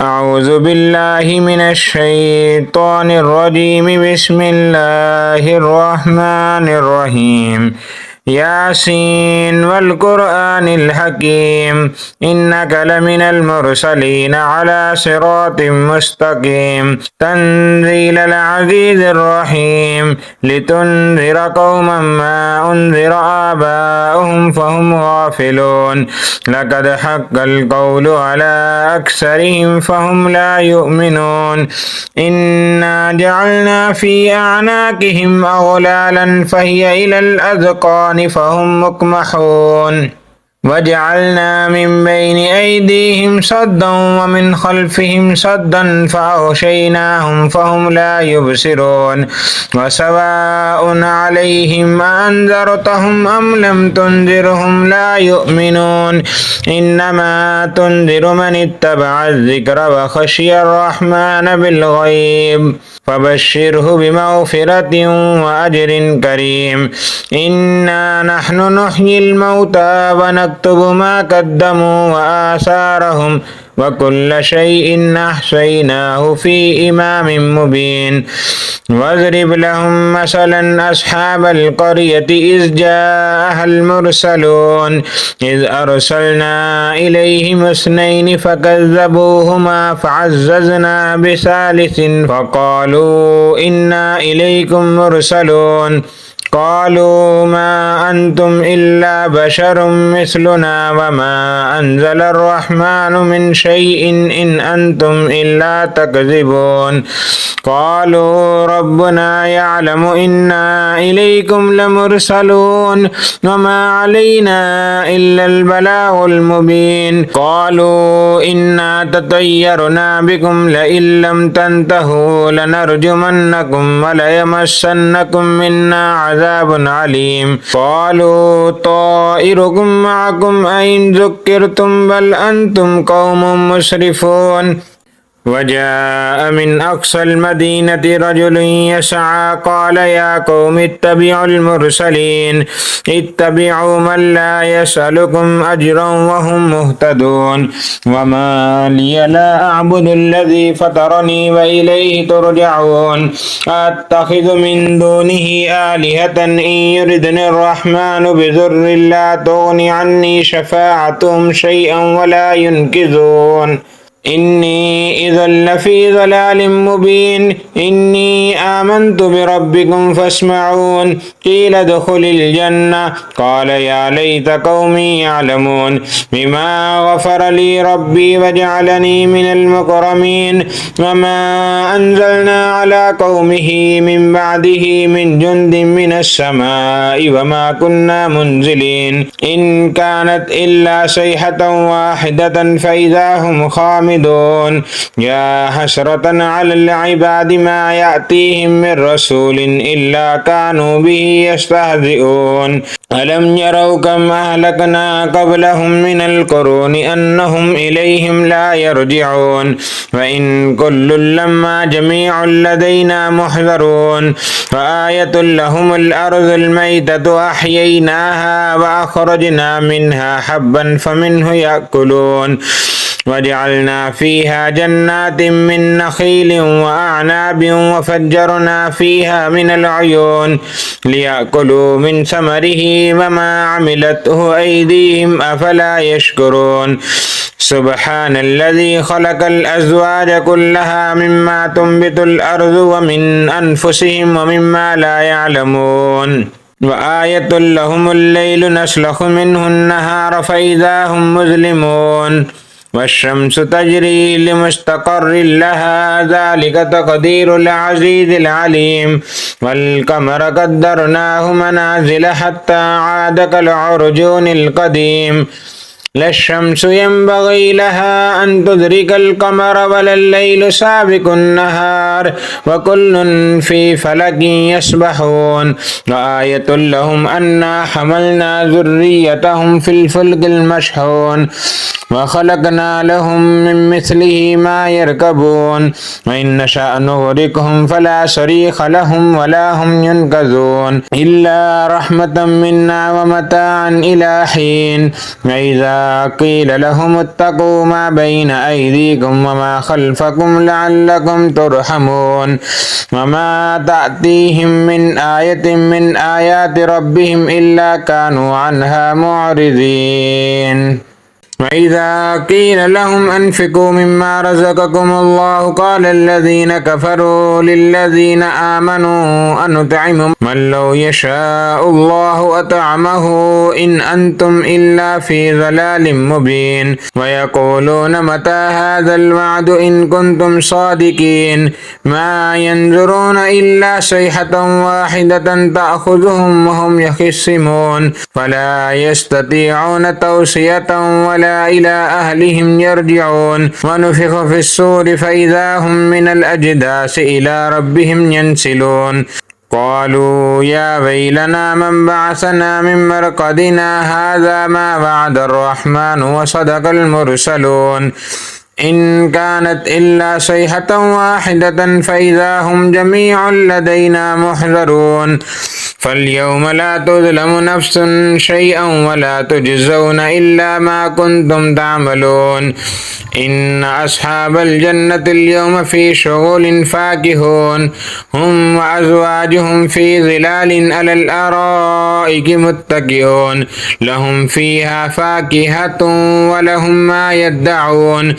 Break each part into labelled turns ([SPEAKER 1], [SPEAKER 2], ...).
[SPEAKER 1] أعوذ بالله من الشيطان الرجيم. بسم الله الرحمن الرحيم. ياسين والقرآن الحكيم إنك لمن المرسلين على صراط مستقيم تنزيل العزيز الرحيم لتنذر قوما ما أنذر آباؤهم فهم غافلون لقد حق القول على أكثرهم فهم لا يؤمنون إنا جعلنا في أعناقهم أغلالا فهي إلى الأذقان فهم مقمحون وجعلنا من بين أيديهم سدا ومن خلفهم سدا فأغشيناهم فهم لا يبصرون وسواء عليهم أأنذرتهم أم لم تنذرهم لا يؤمنون إنما تنذر من اتبع الذكر وخشي الرحمن بالغيب فبشره بمغفرة وأجر كريم. إنا نحن نحيي الموتى ونكتب ما قدموا وآثارهم وكل شيء أحصيناه في إمام مبين. واضرب لهم مثلا أصحاب القرية إذ جاءها المرسلون إذ أرسلنا إليهم اثنين فكذبوهما فعززنا بثالث فقالوا إنا إليكم مرسلون قالوا ما أنتم إلا بشر مثلنا وما أنزل الرحمن من شيء إن أنتم إلا تكذبون قالوا ربنا يعلم إنا إليكم لمرسلون وما علينا إلا البلاغ المبين قالوا إنا تطيرنا بكم لئن لم تنتهوا لنرجمنكم وليمسنكم منا عذاب عليم قالوا طائركم معكم أئن ذكرتم بل أنتم قوم مسرفون. وجاء من أقصى المدينة رجل يسعى قال يا قوم اتبعوا المرسلين اتبعوا من لا يسألكم أجرا وهم مهتدون وما لي لا أعبد الذي فطرني وإليه ترجعون أتخذ من دونه آلهة إن يردني الرحمن بضر لا تغن عني شفاعتهم شيئا ولا ينقذون إني إذا لفي ضلال مبين. إني آمنت بربكم فاسمعون قيل ادخل الجنة قال يا ليت قومي يعلمون بما غفر لي ربي وجعلني من المكرمين وما أنزلنا على قومه من بعده من جند من السماء وما كنا منزلين إن كانت إلا صيحة واحدة فإذا هم خامدون يا حسرة على العباد ما يأتيهم من رسول إلا كانوا به يستهزئون ألم يروا كم أهلكنا قبلهم من القرون أنهم إليهم لا يرجعون وإن كل لما جميع لدينا محذرون فآية لهم الأرض الميتة أحييناها وأخرجنا منها حبا فمنه يأكلون وجعلنا فيها جنات من نخيل وأعناب وفجرنا فيها من العيون ليأكلوا من ثمره وما عملته أيديهم أفلا يشكرون. سبحان الذي خلق الأزواج كلها مما تنبت الأرض ومن أنفسهم ومما لا يعلمون. وآية لهم الليل نسلخ منه النهار فإذا هم مظلمون والشمس تجري لمستقر لها ذلك تقدير العزيز العليم والقمر قدرناه منازل حتى عاد كالعرجون القديم لا الشمس ينبغي لها أن تدرك القمر ولا الليل سابق النهار وكل في فلك يسبحون. وآية لهم أنا حملنا ذريتهم في الفلك المشحون وخلقنا لهم من مثله ما يركبون وإن نشأ نغرقهم فلا صريخ لهم ولا هم ينقذون إلا رحمة منا ومتاعا إلى حين وإذا قيل لهم اتقوا ما بين أيديكم وما خلفكم لعلكم ترحمون وما تأتيهم من آية من آيات ربهم إلا كانوا عنها معرضين وإذا قيل لهم أنفقوا مما رزقكم الله قال الذين كفروا للذين آمنوا أنطعم من لو يشاء الله أطعمه إن أنتم إلا في ضلال مبين ويقولون متى هذا الوعد إن كنتم صادقين ما ينظرون إلا صيحة واحدة تأخذهم وهم يخصمون فلا يستطيعون توصية ولا إلى أهلهم يرجعون ونفخ في الصور فإذا هم من الأجداث إلى ربهم ينسلون قالوا يا ويلنا من بعثنا من مرقدنا هذا ما وعد الرحمن وصدق المرسلون إن كانت إلا صيحة واحدة فإذا هم جميع لدينا محضرون فاليوم لا تظلم نفس شيئا ولا تجزون إلا ما كنتم تعملون إن أصحاب الجنة اليوم في شغل فاكهون هم وأزواجهم في ظلال على الأرائك متكئون لهم فيها فاكهة ولهم ما يدعون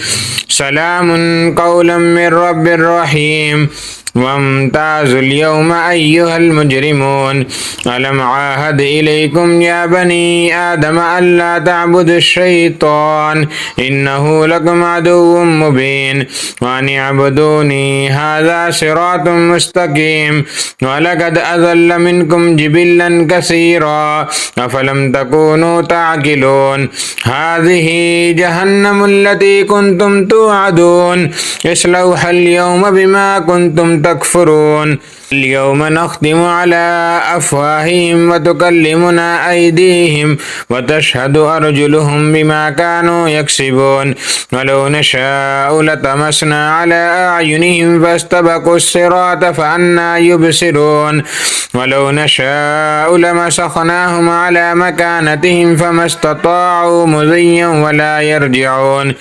[SPEAKER 1] سلام قولا من رب رحيم وامتازوا اليوم أيها المجرمون ألم عاهد إليكم يا بني آدم ألا تعبدوا الشيطان إنه لكم عدو مبين وأن اعبدوني هذا صراط مستقيم ولقد أضل منكم جبلا كثيرا أفلم تكونوا تعقلون هذه جهنم التي كنتم توعدون اصلوها اليوم بما كنتم تكفرون اليوم نختم على أفواههم وتكلمنا أيديهم وتشهد أرجلهم بما كانوا يكسبون ولو نشاء لطمسنا على أعينهم فاستبقوا الصراط فأنى يبصرون ولو نشاء لمسخناهم على مكانتهم فما استطاعوا مضيا ولا يرجعون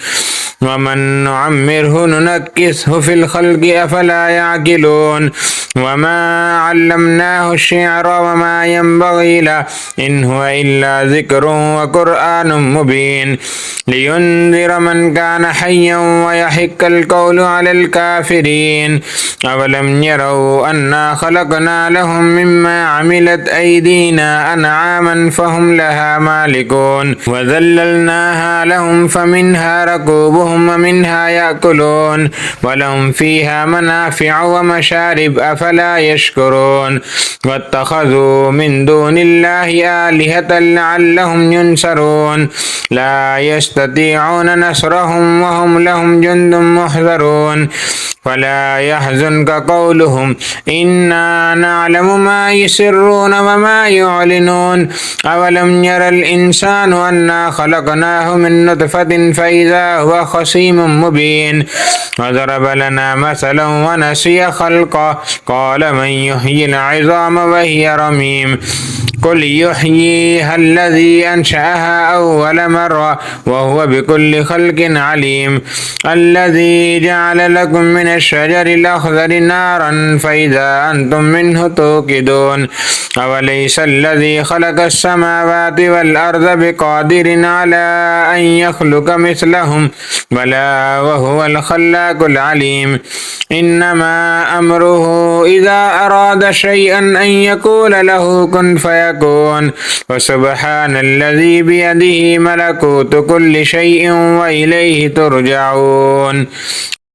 [SPEAKER 1] ومن نعمره ننكسه في الخلق أفلا يعقلون وما علمناه الشعر وما ينبغي له إن هو إلا ذكر وقرآن مبين لينذر من كان حيا ويحق القول على الكافرين أولم يروا أنا خلقنا لهم مما عملت أيدينا أنعاما فهم لها مالكون وذللناها لهم فمنها ركوبهم ومنها يأكلون ولهم فيها منافع ومشارب أفلا يشكرون واتخذوا من دون الله آلهة لعلهم ينصرون لا يستطيعون نصرهم وهم لهم جند محضرون فلا يحزنك قولهم إنا نعلم ما يسرون وما يعلنون أولم ير الإنسان أنا خلقناه من نطفة فإذا هو خصيم مبين وضرب لنا مثلا ونسي خلقه قال من يحيي العظام وهي رميم قل يحييها الذي أنشأها أول مرة وهو بكل خلق عليم الذي جعل لكم من الشجر الأخضر نارا فإذا أنتم منه توقدون أوليس الذي خلق السماوات والأرض بقادر على أن يخلق مثلهم بلى وهو الخلاق العليم إنما أمره إذا أراد شيئا أن يقول له كن فيكون وسبحان الذي بيده ملكوت كل شيء وإليه ترجعون